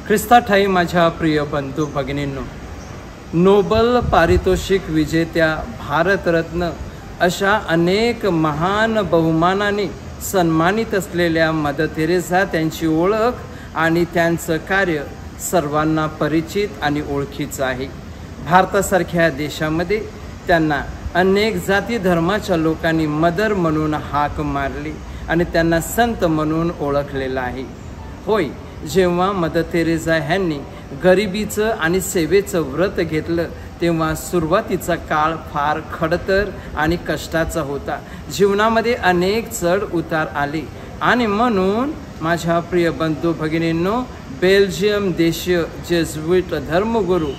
ख्रिस्ताठाई माझ्या प्रिय बंधू भगिनींनो, नोबल पारितोषिक विजेत्या, भारतरत्न अशा अनेक महान बहुमानाने सन्मानित असलेल्या मदर तेरेसा त्यांची ओळख आणि त्यांचं कार्य सर्वांना परिचित आणि ओळखीचं आहे। भारतासारख्या देशामध्ये त्यांना अनेक जाती धर्माच्या लोकांनी मदर म्हणून हाक मारली आणि त्यांना संत म्हणून ओळखलेलं आहे। होय, जेव्हा मदर तेरेसा ह्यांनी गरिबीचं आणि सेवेचं व्रत घेतलं तेव्हा सुरुवातीचा काळ फार खडतर आणि कष्टाचा होता। जीवनामध्ये अनेक चढ उतार आले आणि म्हणून माझ्या प्रिय बंधू भगिनींनो, बेल्जियम देशीय जेजुईट धर्मगुरू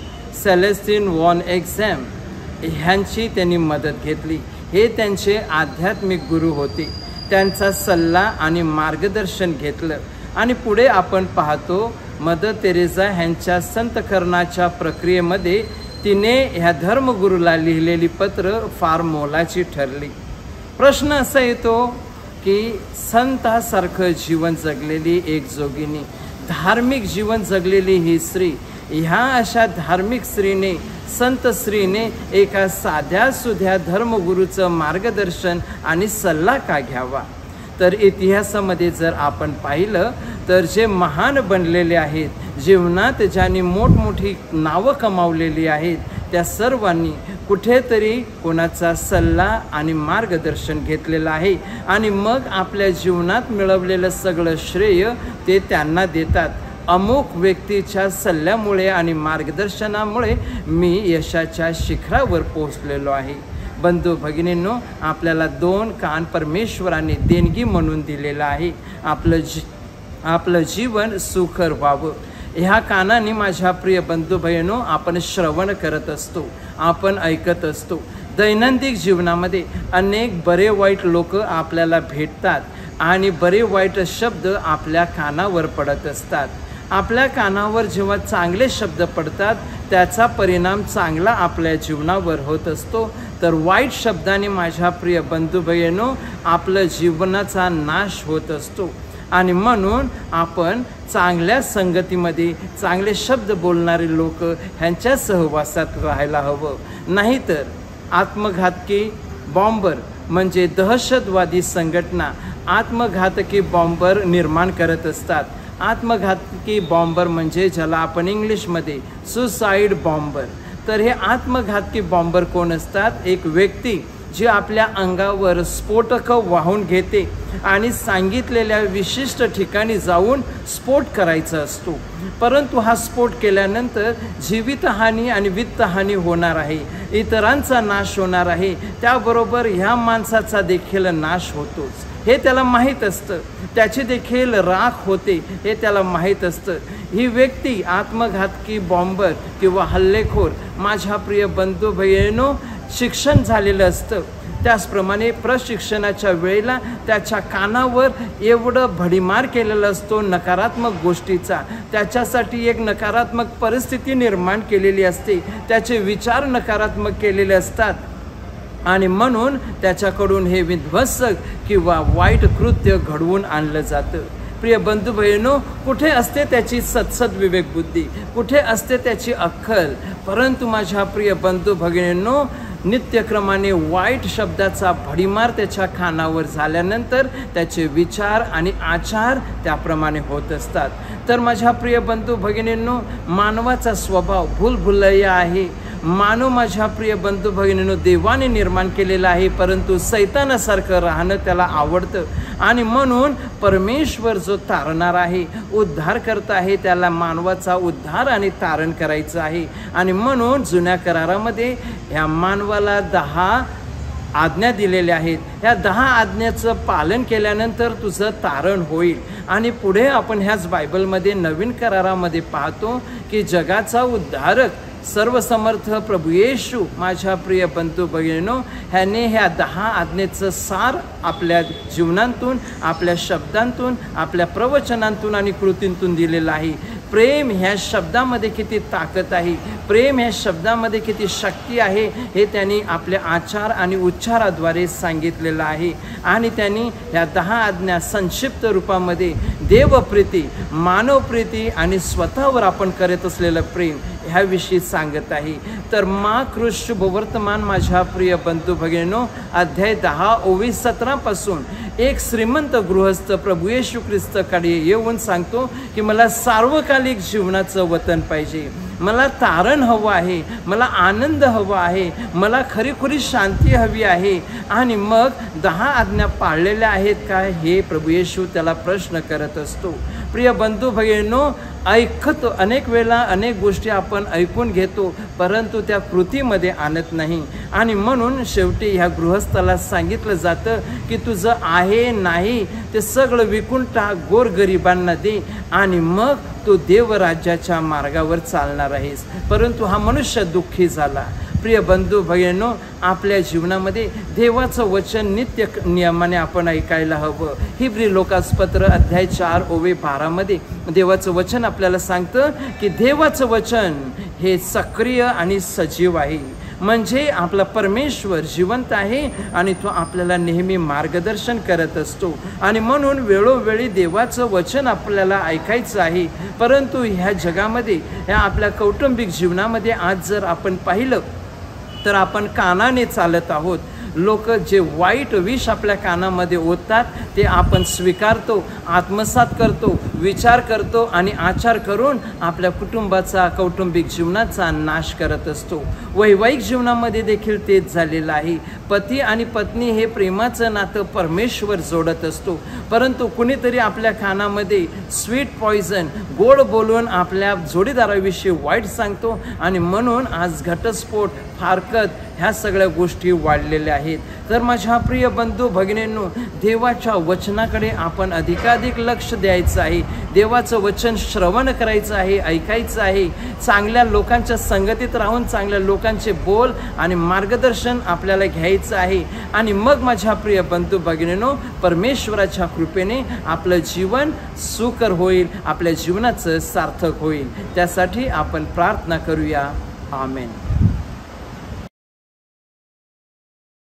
सेलेस्टिन वॉन एक्झॅम ह्यांची त्यांनी मदत घेतली। हे त्यांचे आध्यात्मिक गुरु होते। त्यांचा सल्ला आणि मार्गदर्शन घेतलं आणि पुढे आपण पाहतो मदर तेरेसा ह्यांच्या संतकरणाच्या प्रक्रियेमध्ये तिने ह्या धर्मगुरूला लिहिलेली पत्र फार मोलाची ठरली। प्रश्न असा येतो की संतासारखं जीवन जगलेली एक जोगिनी, धार्मिक जीवन जगलेली ही स्त्री, ह्या अशा धार्मिक स्त्रीने, संत स्त्रीने एका साध्या सुध्या धर्मगुरूचं मार्गदर्शन आणि सल्ला का घ्यावा? तर इतिहासामध्ये जर आपण पाहिलं तर जे महान बनलेले आहेत, जीवनात ज्यांनी मोठमोठी नावं कमावलेली आहेत, त्या सर्वांनी कुठेतरी कोणाचा सल्ला आणि मार्गदर्शन घेतलेलं आहे आणि मग आपल्या जीवनात मिळवलेलं सगळं श्रेय ते त्यांना देतात। अमुक व्यक्तीच्या सल्ल्यामुळे आणि मार्गदर्शनामुळे मी यशाच्या शिखरावर पोहोचलेलो आहे। बंधू भगिनींनो, आपल्याला 2 कान परमेश्वराने देणगी म्हणून दिलेलं आहे। आपलं जीवन सुखर व्हावं। ह्या कानाने माझ्या प्रिय बंधू बहिणींनो, आपण श्रवण करत असतो, आपण ऐकत असतो। दैनंदिन जीवनामध्ये अनेक बरे वाईट लोक आपल्याला भेटतात आणि बरे वाईट शब्द आपल्या कानावर पडत असतात। आपल्या कानावर जेव्हा चांगले शब्द पडतात त्याचा परिणाम चांगला आपल्या जीवनावर होत असतो, तर वाईट शब्दाने माझ्या प्रिय बंधू बहिणींनो आपल्या जीवनाचा नाश होत असतो। आणि म्हणून आपण चांगल्या संगतीमध्ये चांगले शब्द बोलणारे लोक ह्यांच्या सहवासात राहायला हवं। नाहीतर आत्मघातकी बॉम्बर म्हणजे दहशतवादी संघटना आत्मघातकी बॉम्बर निर्माण करत असतात। आत्मघातकी बॉम्बर म्हणजे ज्याला आपण इंग्लिशमध्ये सुसाईड बॉम्बर। तर हे आत्मघातकी बॉम्बर कोण असतात? एक व्यक्ती जी आपल्या अंगावर स्फोटकं वाहून घेते आणि सांगितलेल्या विशिष्ट ठिकाणी जाऊन स्फोट करायचा असतो, परंतु हा स्फोट केल्यानंतर जीवितहानी आणि वित्तहानी होणार आहे, इतरांचा नाश होणार आहे, त्याबरोबर ह्या माणसाचा देखील नाश होतोच हे त्याला माहीत असतं, त्याची देखील राख होते हे त्याला माहीत असतं। ही व्यक्ती आत्मघातकी बॉम्बर किंवा हल्लेखोर माझ्या प्रिय बंधू भगिनींनो शिक्षण झालेलं असतं, त्याचप्रमाणे प्रशिक्षणाच्या वेळेला त्याच्या कानावर एवढं भडीमार केलेलं असतो नकारात्मक गोष्टीचा, त्याच्यासाठी एक नकारात्मक परिस्थिती निर्माण केलेली असते, त्याचे विचार नकारात्मक केलेले असतात आणि म्हणून त्याच्याकडून हे विध्वंसक किंवा वाईट कृत्य घडवून आणलं जातं। प्रिय बंधू बहिणींनो, कुठे असते त्याची सद्सद विवेक बुद्धी, कुठे असते त्याची अक्कल? परंतु माझ्या प्रिय बंधू भगिनींनो, नित्यक्रमाने वाईट शब्दाचा भडीमार त्याच्या कानावर झाल्यानंतर त्याचे विचार आणि आचार त्याप्रमाणे होत असतात। तर माझ्या प्रिय बंधू भगिनींनो, मानवाचा स्वभाव भूलभुलैया आहे। मानव माझ्या प्रिय बंधू भगिनींनो देवाने निर्माण केलेला आहे, परंतु सैतानासारखं राहणं त्याला आवडतं आणि म्हणून परमेश्वर जो तारणार आहे, उद्धार करता आहे, त्याला मानवाचा उद्धार आणि तारण करायचं आहे। आणि म्हणून जुन्या करारामध्ये ह्या मानवाला 10 आज्ञा दिलेल्या आहेत। ह्या 10 आज्ञाचं पालन केल्यानंतर तुझं तारण होईल। आणि पुढे आपण ह्याच बायबलमध्ये नवीन करारामध्ये पाहतो की जगाचा उद्धारक सर्वसमर्थ प्रभू येशू माझ्या प्रिय बंधू भगिनींनो ह्याने ह्या 10 आज्ञेचं सार आपल्या जीवनातून, आपल्या शब्दांतून, आपल्या प्रवचनांतून आणि कृतींतून दिलेलं आहे। प्रेम ह्या शब्दामध्ये किती ताकद आहे, प्रेम ह्या शब्दामध्ये किती शक्ती आहे हे त्यांनी आपल्या आचार आणि उच्चाराद्वारे सांगितलेलं आहे। आणि त्यांनी ह्या 10 आज्ञा संक्षिप्त रूपामध्ये देवप्रीती, मानवप्रीती आणि स्वतःवर आपण करत असलेलं प्रेम ह्याविषयी सांगत आहे. तर मा ख्रिस्त शुभवर्तमान माझ्या प्रिय बंधू भगिनींनो, अध्याय 10 ओवी 17 पासून एक श्रीमंत गृहस्थ प्रभू येशू ख्रिस्ताकडे येऊन सांगतो की मला सार्वकालिक जीवनाचं वतन पाहिजे, मला तारण हवं आहे, मला आनंद हवा आहे, मला खरीखुरी शांती हवी आहे. आणि मग 10 आज्ञा पाळलेल्या आहेत का हे प्रभू येशू त्याला प्रश्न करत असतो. प्रिय बंधू भगिनींनो, ऐकतो अनेक वेळा अनेक गोष्टी आपण ऐकून घेतो, परंतु त्या कृतीमध्ये आणत नाही. आणि म्हणून शेवटी ह्या गृहस्थाला सांगितलं जातं की तुझं आहे नाही ते सगळं विकून टाक, गोरगरिबांना दे, आणि मग तो देवराज्याच्या मार्गावर चालणार आहेस. परंतु हा मनुष्य दुःखी झाला. प्रिय बंधू भगिनींनो, आपल्या जीवनामध्ये देवाचं वचन नित्य नियमाने आपण ऐकायला हवं. हिब्री लोकासपत्र अध्याय 4 ओवे 12 मध्ये देवाचं वचन आपल्याला सांगतं की देवाचं वचन हे सक्रिय आणि सजीव आहे. म्हणजे आपला परमेश्वर जिवंत आहे आणि तो आपल्याला नेहमी मार्गदर्शन करत असतो. आणि म्हणून वेळोवेळी देवाचं वचन आपल्याला ऐकायचं आहे. परंतु ह्या जगामध्ये, ह्या आपल्या कौटुंबिक जीवनामध्ये आज जर आपण पाहिलं तर आपण कानाने चालत आहोत. लोक जे वाईट विष आपल्या कानामध्ये ओततात ते आपण स्वीकारतो, आत्मसात करतो, विचार करतो आणि आचार करून आपल्या कुटुंबाचा, कौटुंबिक जीवनाचा नाश करत असतो. वैवाहिक जीवनामध्ये देखील तेच झालेलं आहे. पती आणि पत्नी हे प्रेमाचं नातं परमेश्वर जोडत असतो, परंतु कुणीतरी आपल्या कानामध्ये स्वीट पॉइझन, गोड बोलून आपल्या जोडीदाराविषयी वाईट सांगतो. आणि म्हणून आज घटस्फोट, फारकत ह्या सगळ्या गोष्टी वाढलेल्या आहेत. तर माझ्या प्रिय बंधू भगिनींनो, देवाच्या वचनाकडे आपण अधिकाधिक लक्ष द्यायचं आहे. देवाचं वचन श्रवण करायचं आहे, ऐकायचं आहे. चांगल्या लोकांच्या संगतीत राहून चांगल्या लोकांचे बोल आणि मार्गदर्शन आपल्याला घ्यायचं आहे. आणि मग माझ्या प्रिय बंधू भगिनींनो, परमेश्वराच्या कृपेने आपलं जीवन सुकर होईल, आपल्या जीवनाचं सार्थक होईल. त्यासाठी आपण प्रार्थना करूया. आमेन.